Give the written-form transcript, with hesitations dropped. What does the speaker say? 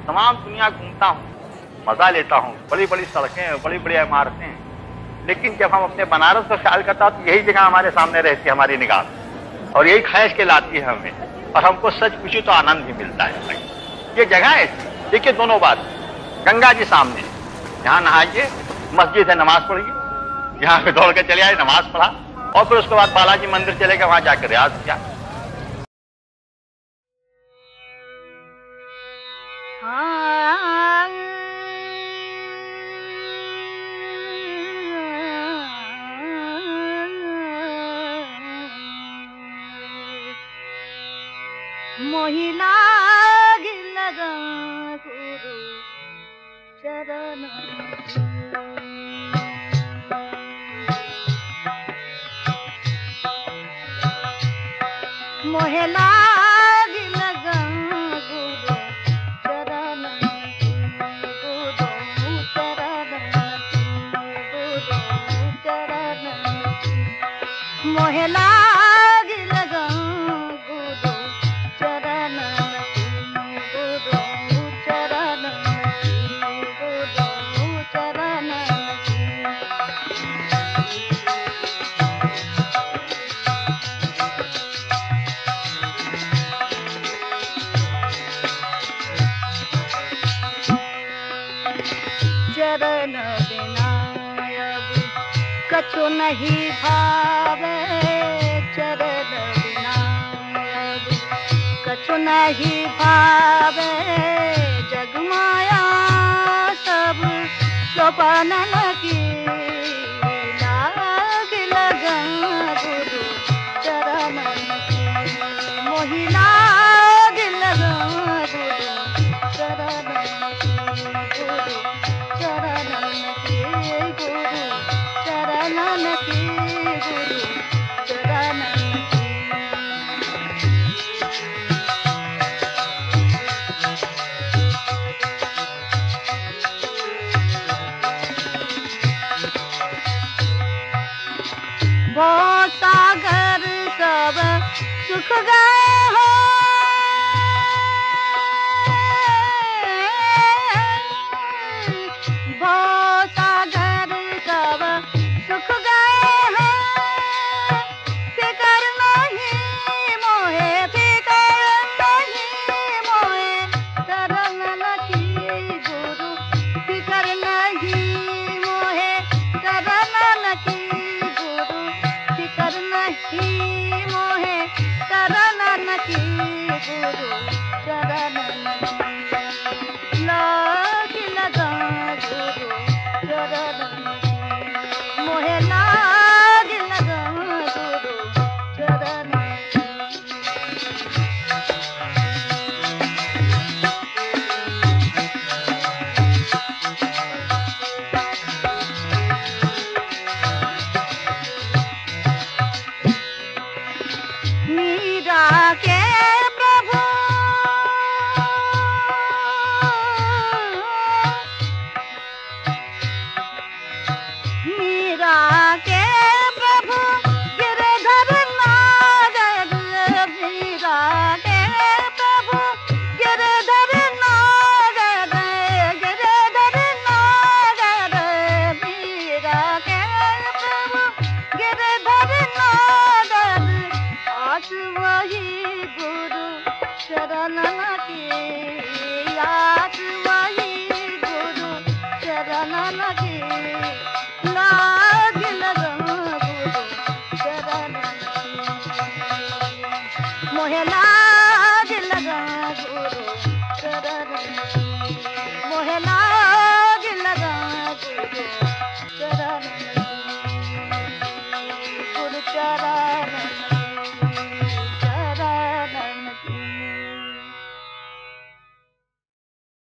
तमाम दुनिया घूमता हूँ, मजा लेता हूँ, बड़ी बड़ी सड़कें, बड़ी बड़ी इमारतें, लेकिन जब हम अपने बनारस का ख्याल करता तो यही जगह हमारे सामने रहती है, हमारी निगाह, और यही ख्वाहिश के लाती है हमें, और हमको सच पूछी तो आनंद भी मिलता है। ये जगह है, देखिए दोनों बात, गंगा जी सामने, यहाँ नहाइए, मस्जिद है, नमाज पढ़िए, यहाँ पे दौड़ के चले आए, नमाज पढ़ा, और फिर उसके बाद बालाजी मंदिर चले गए, वहां जाकर रियाज किया। मोहिला गिलगा गुरु चरण मोहिला गिलगा गुरु चरण गुरु चरण गुरु चरण मोहिला चरण बिना अब कछु नहीं भावे, चरण बिना अब कछु नहीं भावे, जगमाया सब सोपान की लाग लगा गुरु चरण मोहि लाग लगा गुरु चरण गुरु चरणन की गुरु चरणन की गुरु चरणन की वो सागर सब सुख गए हो चरण की